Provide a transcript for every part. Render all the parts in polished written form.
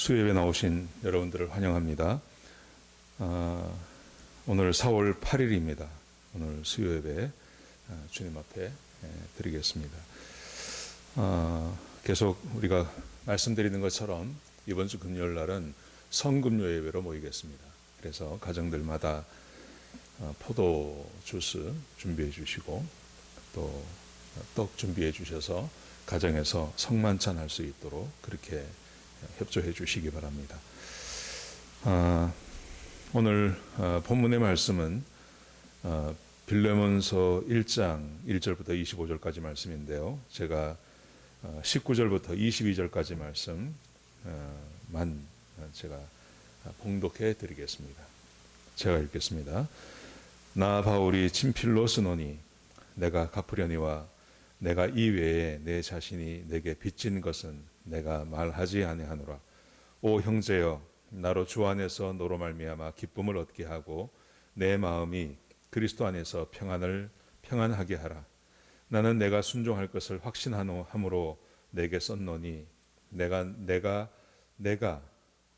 수요예배 나오신 여러분들을 환영합니다. 오늘 4월 8일입니다. 오늘 수요예배 주님 앞에 드리겠습니다. 계속 우리가 말씀드리는 것처럼 이번 주 금요일 날은 성금요 예배로 모이겠습니다. 그래서 가정들마다 포도 주스 준비해 주시고 또 떡 준비해 주셔서 가정에서 성만찬 할 수 있도록 그렇게 협조해 주시기 바랍니다. 오늘 본문의 말씀은 빌레몬서 1장 1절부터 25절까지 말씀인데요. 제가 19절부터 22절까지 말씀만 제가 봉독해 드리겠습니다. 제가 읽겠습니다. 나 바울이 친필로 쓰노니 내가 갚으려니와 내가 이외에 내 자신이 내게 빚진 것은 내가 말하지 아니하노라. 오 형제여, 나로 주 안에서 너로 말미암아 기쁨을 얻게 하고 내 마음이 그리스도 안에서 평안하게 하라. 나는 내가 순종할 것을 확신함으로 내게 썼노니 내가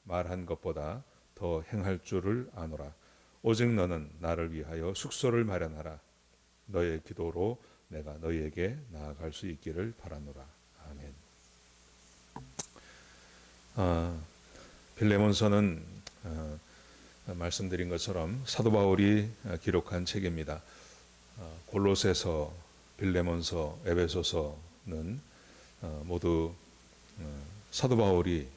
말한 것보다 더 행할 줄을 아노라. 오직 너는 나를 위하여 숙소를 마련하라. 너의 기도로 내가 너희에게 나아갈 수 있기를 바라노라. 아멘. 빌레몬서는 말씀드린 것처럼 사도 바울이 기록한 책입니다. 골로새서, 빌레몬서, 에베소서는 모두 사도 바울이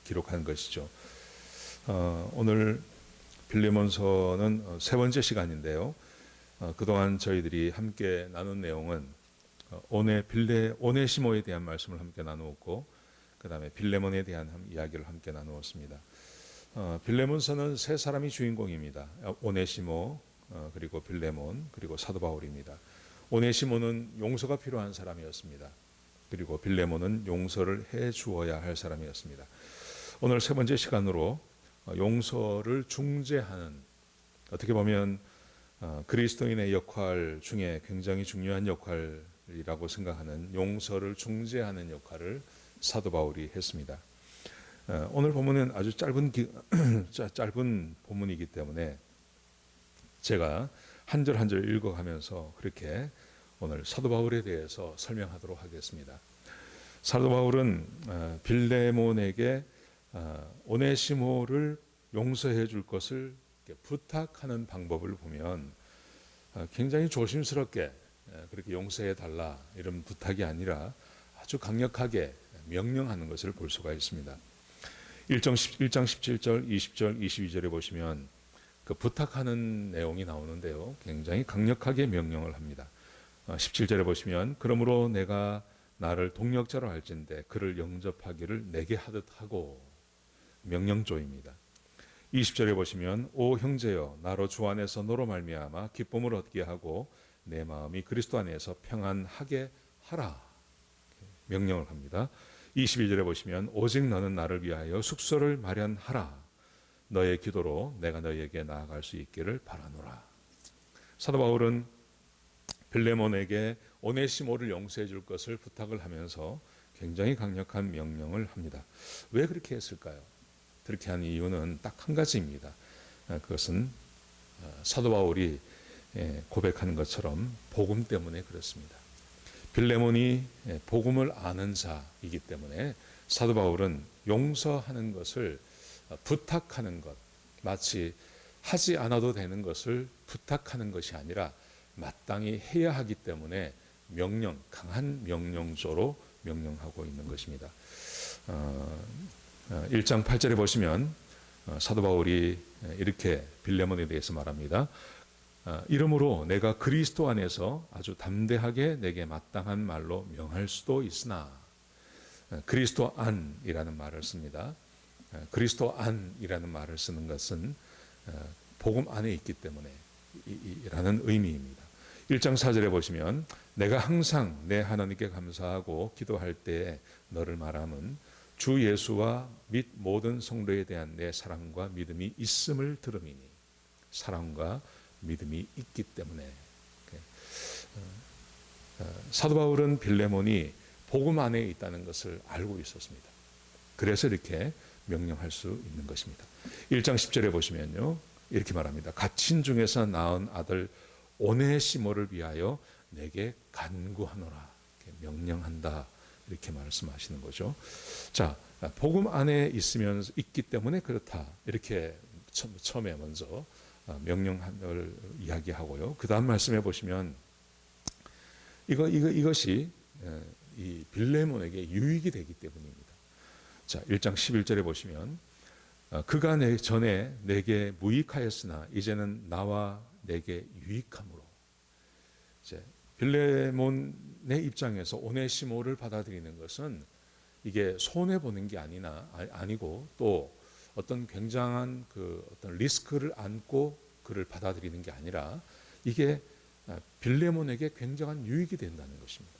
기록한 것이죠. 오늘 빌레몬서는 세 번째 시간인데요. 그동안 저희들이 함께 나눈 내용은 오네시모에 대한 말씀을 함께 나누었고, 그 다음에 빌레몬에 대한 이야기를 함께 나누었습니다. 빌레몬서는 세 사람이 주인공입니다. 오네시모, 그리고 빌레몬, 그리고 사도 바울입니다. 오네시모는 용서가 필요한 사람이었습니다. 그리고 빌레몬은 용서를 해 주어야 할 사람이었습니다. 오늘 세 번째 시간으로 용서를 중재하는, 어떻게 보면 그리스도인의 역할 중에 굉장히 중요한 역할이라고 생각하는 용서를 중재하는 역할을 사도 바울이 했습니다. 오늘 본문은 아주 짧은 본문이기 때문에 제가 한 절 한 절 읽어가면서 그렇게 오늘 사도 바울에 대해서 설명하도록 하겠습니다. 사도 바울은 빌레몬에게 오네시모를 용서해 줄 것을 부탁하는 방법을 보면 굉장히 조심스럽게 그렇게 용서해 달라 이런 부탁이 아니라 아주 강력하게 명령하는 것을 볼 수가 있습니다. 1장 17절, 20절, 22절에 보시면 그 부탁하는 내용이 나오는데요. 굉장히 강력하게 명령을 합니다. 17절에 보시면 그러므로 내가 나를 동력자로 할진대 그를 영접하기를 내게 하듯 하고, 명령조입니다. 20절에 보시면 오 형제여, 나로 주 안에서 너로 말미암아 기쁨을 얻게 하고 내 마음이 그리스도 안에서 평안하게 하라, 명령을 합니다. 22절에 보시면 오직 너는 나를 위하여 숙소를 마련하라. 너의 기도로 내가 너희에게 나아갈 수 있기를 바라노라. 사도 바울은 빌레몬에게 오네시모를 용서해 줄 것을 부탁을 하면서 굉장히 강력한 명령을 합니다. 왜 그렇게 했을까요? 그렇게 한 이유는 딱 한 가지입니다. 그것은 사도 바울이 고백하는 것처럼 복음 때문에 그렇습니다. 빌레몬이 복음을 아는 자이기 때문에 사도 바울은 용서하는 것을 부탁하는 것, 마치 하지 않아도 되는 것을 부탁하는 것이 아니라 마땅히 해야 하기 때문에 강한 명령조로 명령하고 있는 것입니다. 1장 8절에 보시면 사도 바울이 이렇게 빌레몬에 대해서 말합니다. 이러므로 내가 그리스도 안에서 아주 담대하게 내게 마땅한 말로 명할 수도 있으나, 그리스도 안이라는 말을 씁니다. 그리스도 안이라는 말을 쓰는 것은 복음 안에 있기 때문에 라는 의미입니다. 1장 4절에 보시면 내가 항상 내 하나님께 감사하고 기도할 때에 너를 말함은 주 예수와 및 모든 성도에 대한 내 사랑과 믿음이 있음을 들음이니, 사랑과 믿음이 있기 때문에. 사도 바울은 빌레몬이 복음 안에 있다는 것을 알고 있었습니다. 그래서 이렇게 명령할 수 있는 것입니다. 1장 10절에 보시면요. 이렇게 말합니다. 갇힌 중에서 낳은 아들 오네시모를 위하여 내게 간구하노라. 이렇게 명령한다. 이렇게 말씀하시는 거죠. 자, 복음 안에 있기 때문에 그렇다. 이렇게 처음에 먼저 명령을 이야기하고요. 그 다음 말씀해 보시면 이것이 이 빌레몬에게 유익이 되기 때문입니다. 자, 1장 11절에 보시면 그가 전에 내게 무익하였으나 이제는 나와 내게 유익함으로. 이제 빌레몬의 입장에서 오네시모를 받아들이는 것은 이게 손해 보는 게 아니고 또 어떤 굉장한 어떤 리스크를 안고 그를 받아들이는 게 아니라 이게 빌레몬에게 굉장한 유익이 된다는 것입니다.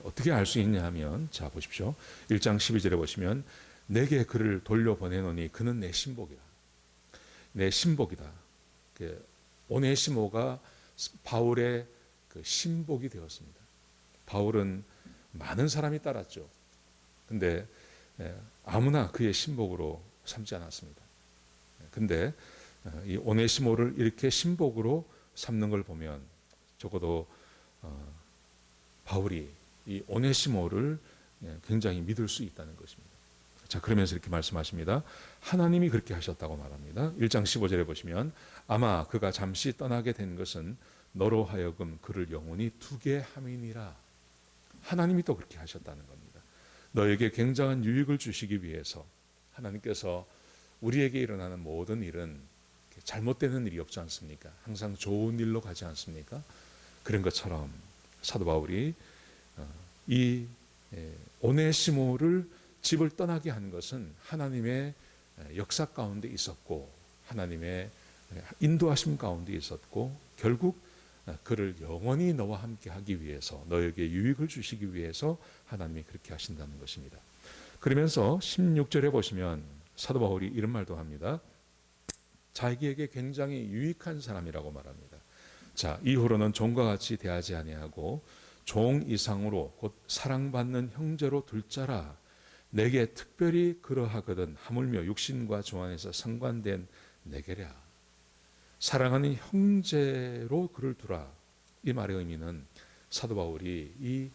어떻게 알 수 있냐 하면 자 보십시오. 1장 12절에 보시면 내게 그를 돌려보내노니 그는 내 신복이라. 내 신복이다. 오네시모가 바울의 신복이 되었습니다. 바울은 많은 사람이 따랐죠. 근데 아무나 그의 신복으로 삼지 않았습니다. 근데 이 오네시모를 이렇게 신복으로 삼는 걸 보면 적어도 바울이 이 오네시모를 굉장히 믿을 수 있다는 것입니다. 자, 그러면서 이렇게 말씀하십니다. 하나님이 그렇게 하셨다고 말합니다. 1장 15절에 보시면 아마 그가 잠시 떠나게 된 것은 너로 하여금 그를 영원히 두게 함이니라. 하나님이 또 그렇게 하셨다는 겁니다. 너에게 굉장한 유익을 주시기 위해서 하나님께서 우리에게 일어나는 모든 일은 잘못되는 일이 없지 않습니까? 항상 좋은 일로 가지 않습니까? 그런 것처럼 사도 바울이 이 오네시모를 집을 떠나게 한 것은 하나님의 역사 가운데 있었고 하나님의 인도하심 가운데 있었고 결국 그를 영원히 너와 함께 하기 위해서 너에게 유익을 주시기 위해서 하나님이 그렇게 하신다는 것입니다. 그러면서 16절에 보시면 사도 바울이 이런 말도 합니다. 자기에게 굉장히 유익한 사람이라고 말합니다. 자, 이후로는 종과 같이 대하지 아니하고 종 이상으로 곧 사랑받는 형제로 둘 자라. 내게 특별히 그러하거든 하물며 육신과 조안에서 상관된 내게랴. 사랑하는 형제로 그를 두라. 이 말의 의미는 사도 바울이 이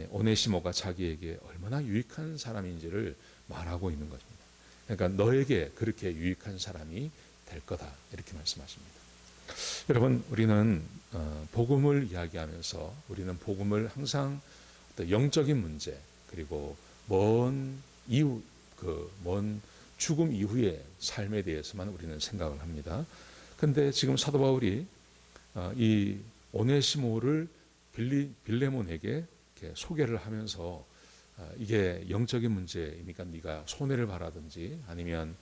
오네시모가 자기에게 얼마나 유익한 사람인지를 말하고 있는 것입니다. 그러니까 너에게 그렇게 유익한 사람이 될 거다. 이렇게 말씀하십니다. 여러분, 우리는 복음을 이야기하면서 우리는 복음을 항상 어떤 영적인 문제 그리고 먼 죽음 이후의 삶에 대해서만 우리는 생각을 합니다. 근데 지금 사도 바울이 이 오네시모를 빌레몬에게 이렇게 소개를 하면서 이게 영적인 문제이니까 네가 손해를 바라든지 아니면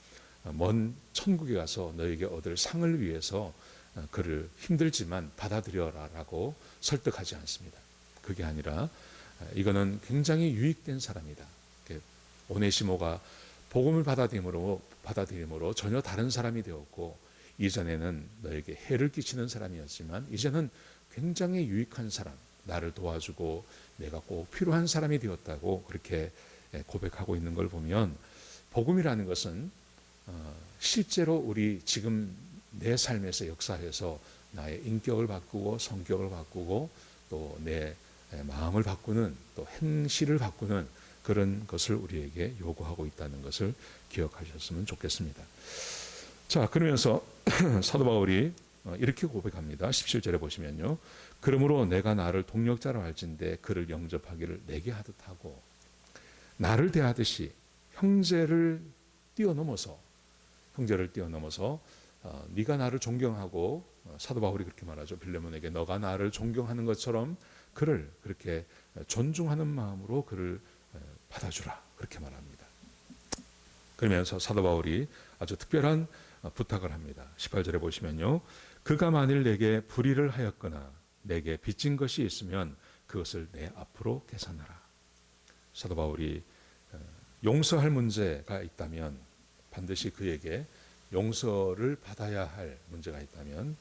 먼 천국에 가서 너에게 얻을 상을 위해서 그를 힘들지만 받아들여라라고 설득하지 않습니다. 그게 아니라 이거는 굉장히 유익된 사람이다. 오네시모가 복음을 받아들임으로 전혀 다른 사람이 되었고 이전에는 너에게 해를 끼치는 사람이었지만 이제는 굉장히 유익한 사람, 나를 도와주고 내가 꼭 필요한 사람이 되었다고 그렇게 고백하고 있는 걸 보면 복음이라는 것은 실제로 우리 지금 내 삶에서 역사해서 나의 인격을 바꾸고 성격을 바꾸고 또 내 마음을 바꾸는 또 행실을 바꾸는 그런 것을 우리에게 요구하고 있다는 것을 기억하셨으면 좋겠습니다. 자, 그러면서 사도 바울이 이렇게 고백합니다. 17절에 보시면요. 그러므로 내가 나를 동력자로 할진대 그를 영접하기를 내게 하듯 하고 나를 대하듯이 형제를 뛰어넘어서 네가 나를 존경하고 사도 바울이 그렇게 말하죠. 빌레몬에게 너가 나를 존경하는 것처럼 그를 그렇게 존중하는 마음으로 그를 받아주라. 그렇게 말합니다. 그러면서 사도 바울이 아주 특별한 부탁을 합니다. 18절에 보시면요. 그가 만일 내게 불의를 하였거나 내게 빚진 것이 있으면 그것을 내 앞으로 계산하라. 사도 바울이 용서할 문제가 있다면 반드시 그에게 용서를 받아야 할 문제가 있다면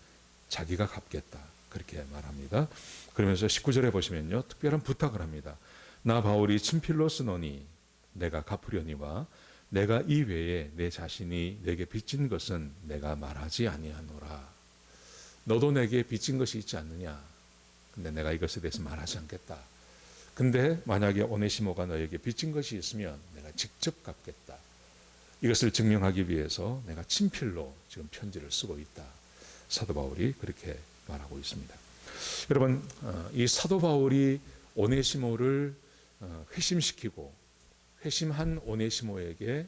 자기가 갚겠다. 그렇게 말합니다. 그러면서 19절에 보시면요. 특별한 부탁을 합니다. 나 바울이 친필로 쓰노니 내가 갚으려니와 내가 이외에 내 자신이 내게 빚진 것은 내가 말하지 아니하노라. 너도 내게 빚진 것이 있지 않느냐? 근데 내가 이것에 대해서 말하지 않겠다. 근데 만약에 오네시모가 너에게 빚진 것이 있으면 내가 직접 갚겠다. 이것을 증명하기 위해서 내가 친필로 지금 편지를 쓰고 있다. 사도 바울이 그렇게 말하고 있습니다. 여러분, 이 사도 바울이 오네시모를 회심시키고 회심한 오네시모에게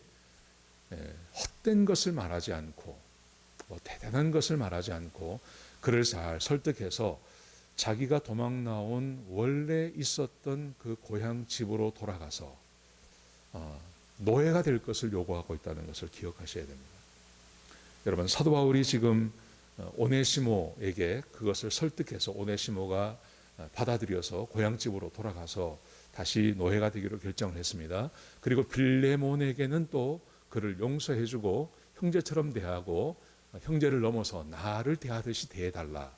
헛된 것을 말하지 않고 대단한 것을 말하지 않고 그를 잘 설득해서 자기가 도망 나온 원래 있었던 그 고향 집으로 돌아가서 노예가 될 것을 요구하고 있다는 것을 기억하셔야 됩니다. 여러분, 사도 바울이 지금 오네시모에게 그것을 설득해서 오네시모가 받아들여서 고향집으로 돌아가서 다시 노예가 되기로 결정을 했습니다. 그리고 빌레몬에게는 또 그를 용서해주고 형제처럼 대하고 형제를 넘어서 나를 대하듯이 대해달라.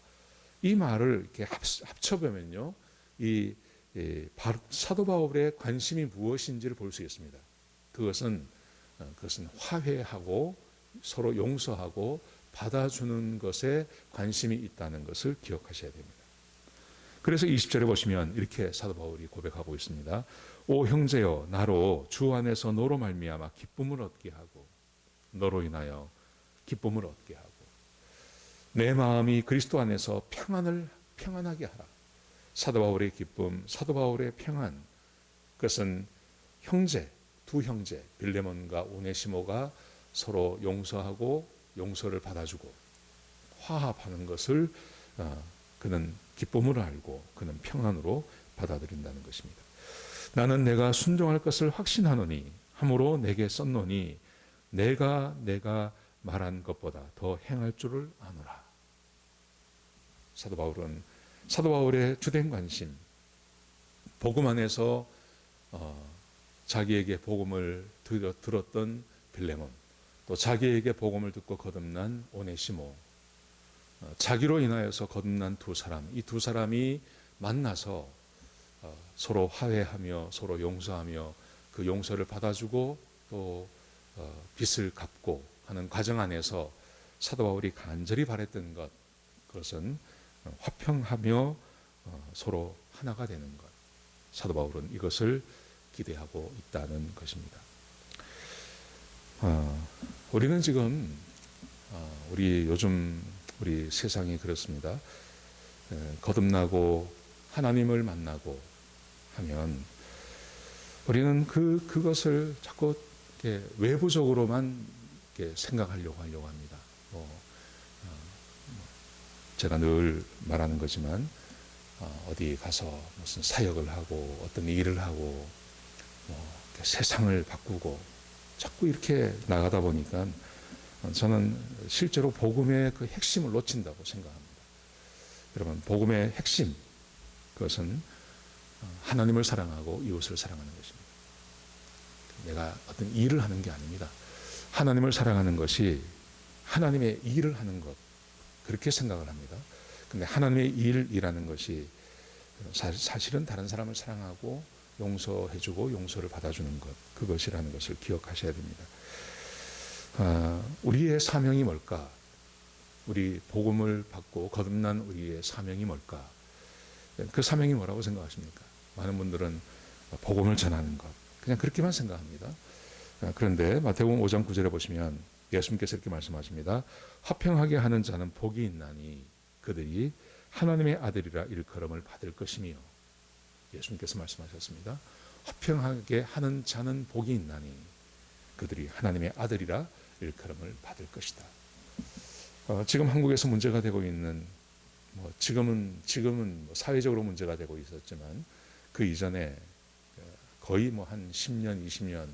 이 말을 이렇게 합쳐보면요, 이 사도 바울의 관심이 무엇인지를 볼 수 있습니다. 그것은 화해하고 서로 용서하고 받아주는 것에 관심이 있다는 것을 기억하셔야 됩니다. 그래서 20절에 보시면 이렇게 사도 바울이 고백하고 있습니다. 오 형제여, 나로 주 안에서 너로 말미암아 기쁨을 얻게 하고 너로 인하여 기쁨을 얻게 하고 내 마음이 그리스도 안에서 평안하게 하라. 사도 바울의 기쁨, 사도 바울의 평안, 그것은 두 형제 빌레몬과 오네시모가 서로 용서하고 용서를 받아주고 화합하는 것을 그는 기쁨으로 알고 그는 평안으로 받아들인다는 것입니다. 나는 내가 순종할 것을 확신하노니 함으로 내게 썼노니 내가 말한 것보다 더 행할 줄을 아노라. 사도 바울의 주된 관심, 복음 안에서 자기에게 복음을 들었던 빌레몬, 또 자기에게 복음을 듣고 거듭난 오네시모, 자기로 인하여서 거듭난 두 사람, 이 두 사람이 만나서 서로 화해하며 서로 용서하며 그 용서를 받아주고 또 빚을 갚고 하는 과정 안에서 사도 바울이 간절히 바랬던 것, 그것은 화평하며 서로 하나가 되는 것. 사도 바울은 이것을 기대하고 있다는 것입니다. 우리는 지금 요즘 우리 세상이 그렇습니다. 거듭나고 하나님을 만나고 하면 우리는 그것을 자꾸 이렇게 외부적으로만 이렇게 생각하려고 합니다. 제가 늘 말하는 거지만 어디 가서 무슨 사역을 하고 어떤 일을 하고 세상을 바꾸고 자꾸 이렇게 나가다 보니까 저는 실제로 복음의 그 핵심을 놓친다고 생각합니다. 여러분, 복음의 핵심, 그것은 하나님을 사랑하고 이웃을 사랑하는 것입니다. 내가 어떤 일을 하는 게 아닙니다. 하나님을 사랑하는 것이 하나님의 일을 하는 것, 그렇게 생각을 합니다. 근데 하나님의 일이라는 것이 사실은 다른 사람을 사랑하고 용서해주고 용서를 받아주는 것, 그것이라는 것을 기억하셔야 됩니다. 우리의 사명이 뭘까? 우리 복음을 받고 거듭난 우리의 사명이 뭘까? 그 사명이 뭐라고 생각하십니까? 많은 분들은 복음을 전하는 것, 그냥 그렇게만 생각합니다. 그런데 마태복음 5장 9절에 보시면 예수님께서 이렇게 말씀하십니다. 화평하게 하는 자는 복이 있나니 그들이 하나님의 아들이라 일컬음을 받을 것이며, 예수님께서 말씀하셨습니다. 화평하게 하는 자는 복이 있나니 그들이 하나님의 아들이라 일컬음을 받을 것이다. 지금 한국에서 문제가 되고 있는, 지금은 사회적으로 문제가 되고 있었지만 그 이전에 거의 한 10년, 20년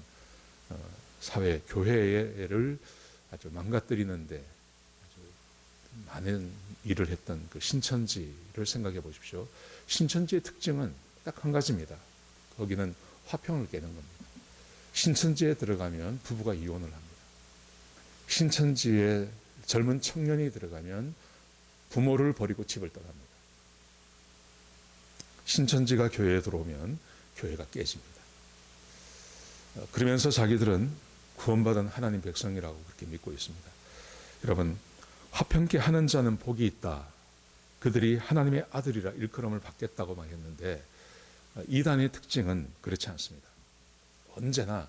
사회, 교회를 아주 망가뜨리는데 아주 많은 일을 했던 그 신천지를 생각해 보십시오. 신천지의 특징은 딱 한 가지입니다. 거기는 화평을 깨는 겁니다. 신천지에 들어가면 부부가 이혼을 합니다. 신천지에 젊은 청년이 들어가면 부모를 버리고 집을 떠납니다. 신천지가 교회에 들어오면 교회가 깨집니다. 그러면서 자기들은 구원받은 하나님 백성이라고 그렇게 믿고 있습니다. 여러분, 화평케 하는 자는 복이 있다. 그들이 하나님의 아들이라 일컬음을 받겠다고 말했는데, 이단의 특징은 그렇지 않습니다. 언제나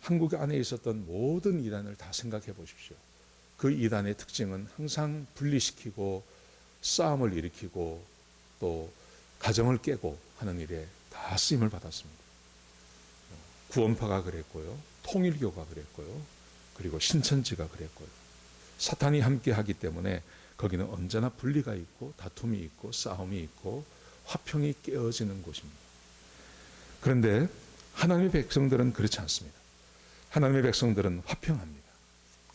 한국 안에 있었던 모든 이단을 다 생각해 보십시오. 그 이단의 특징은 항상 분리시키고 싸움을 일으키고 또 가정을 깨고 하는 일에 다 쓰임을 받았습니다. 구원파가 그랬고요, 통일교가 그랬고요, 그리고 신천지가 그랬고요. 사탄이 함께 하기 때문에 거기는 언제나 분리가 있고 다툼이 있고 싸움이 있고 화평이 깨어지는 곳입니다. 그런데 하나님의 백성들은 그렇지 않습니다. 하나님의 백성들은 화평합니다.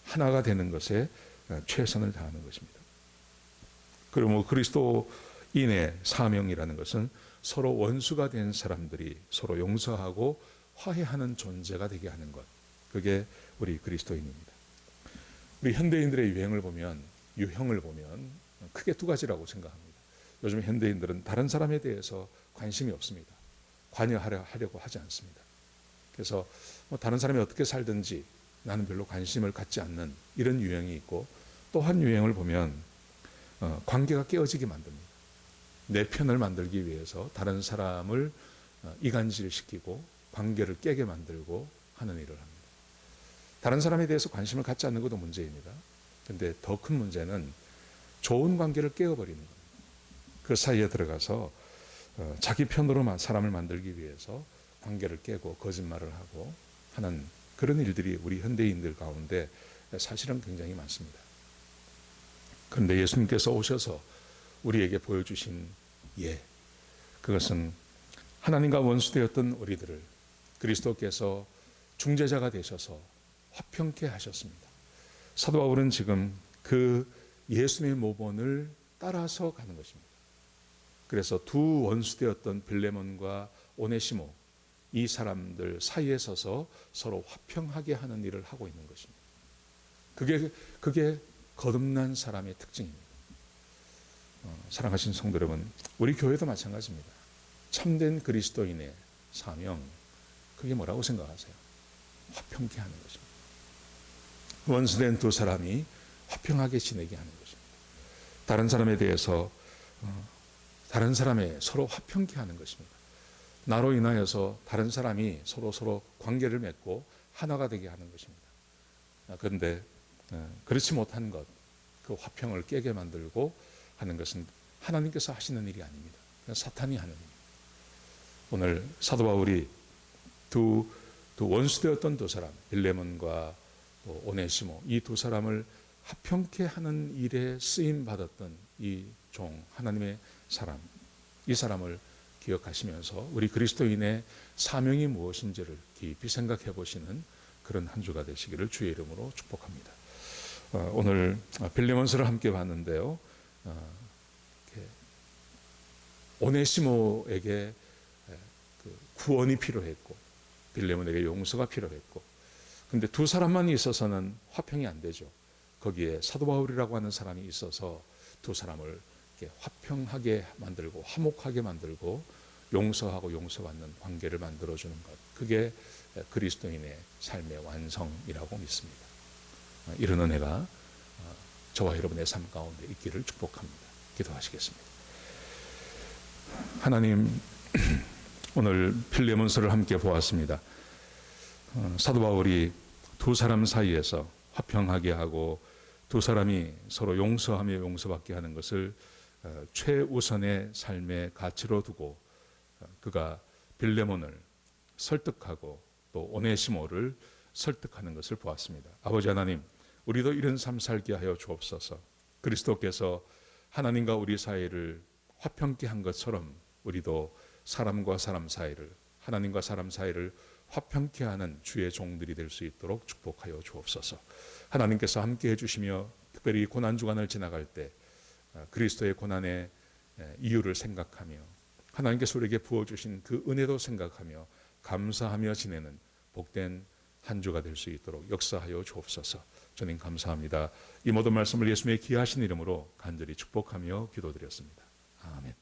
하나가 되는 것에 최선을 다하는 것입니다. 그리고 그리스도인의 사명이라는 것은 서로 원수가 된 사람들이 서로 용서하고 화해하는 존재가 되게 하는 것, 그게 우리 그리스도인입니다. 우리 현대인들의 유형을 보면 크게 두 가지라고 생각합니다. 요즘 현대인들은 다른 사람에 대해서 관심이 없습니다. 관여하려고 하지 않습니다. 그래서 다른 사람이 어떻게 살든지 나는 별로 관심을 갖지 않는 이런 유형이 있고, 또 한 유형을 보면 관계가 깨어지게 만듭니다. 내 편을 만들기 위해서 다른 사람을 이간질시키고 관계를 깨게 만들고 하는 일을 합니다. 다른 사람에 대해서 관심을 갖지 않는 것도 문제입니다. 그런데 더 큰 문제는 좋은 관계를 깨어버리는 겁니다. 그 사이에 들어가서 자기 편으로만 사람을 만들기 위해서 관계를 깨고 거짓말을 하고 하는 그런 일들이 우리 현대인들 가운데 사실은 굉장히 많습니다. 그런데 예수님께서 오셔서 우리에게 보여주신 그것은 하나님과 원수되었던 우리들을 그리스도께서 중재자가 되셔서 화평케 하셨습니다. 사도 바울은 지금 그 예수님의 모본을 따라서 가는 것입니다. 그래서 두 원수되었던 빌레몬과 오네시모, 이 사람들 사이에 서서 서로 화평하게 하는 일을 하고 있는 것입니다. 그게 거듭난 사람의 특징입니다. 사랑하신 성도 여러분, 우리 교회도 마찬가지입니다. 참된 그리스도인의 사명, 그게 뭐라고 생각하세요? 화평케 하는 것입니다. 원수된 두 사람이 화평하게 지내게 하는 것입니다. 다른 사람에 대해서 다른 사람의 서로 화평케 하는 것입니다. 나로 인하여서 다른 사람이 서로 관계를 맺고 하나가 되게 하는 것입니다. 그런데 그렇지 못한 것, 그 화평을 깨게 만들고 하는 것은 하나님께서 하시는 일이 아닙니다. 사탄이 하는 일입니다. 오늘 사도 바울이 두 원수되었던 두 사람, 빌레몬과 오네시모, 이 두 사람을 화평케 하는 일에 쓰임 받았던 이 종, 하나님의 사람, 이 사람을 기억하시면서 우리 그리스도인의 사명이 무엇인지를 깊이 생각해 보시는 그런 한 주가 되시기를 주의 이름으로 축복합니다. 오늘 빌레몬서를 함께 봤는데요. 오네시모에게 구원이 필요했고 빌레몬에게 용서가 필요했고, 그런데 두 사람만 있어서는 화평이 안 되죠. 거기에 사도 바울이라고 하는 사람이 있어서 두 사람을 화평하게 만들고 화목하게 만들고 용서하고 용서받는 관계를 만들어주는 것, 그게 그리스도인의 삶의 완성이라고 믿습니다. 이런 은혜가 저와 여러분의 삶 가운데 있기를 축복합니다. 기도하시겠습니다. 하나님, 오늘 빌레몬서를 함께 보았습니다. 사도 바울이 두 사람 사이에서 화평하게 하고 두 사람이 서로 용서하며 용서받게 하는 것을 최우선의 삶의 가치로 두고 그가 빌레몬을 설득하고 또 오네시모를 설득하는 것을 보았습니다. 아버지 하나님, 우리도 이런 삶 살게 하여 주옵소서. 그리스도께서 하나님과 우리 사이를 화평케 한 것처럼 우리도 사람과 사람 사이를, 하나님과 사람 사이를 화평케 하는 주의 종들이 될 수 있도록 축복하여 주옵소서. 하나님께서 함께 해주시며 특별히 고난주간을 지나갈 때 그리스도의 고난의 이유를 생각하며 하나님께서 우리에게 부어주신 그 은혜도 생각하며 감사하며 지내는 복된 한 주가 될 수 있도록 역사하여 주옵소서. 주님 감사합니다. 이 모든 말씀을 예수님의 귀하신 이름으로 간절히 축복하며 기도드렸습니다. 아멘.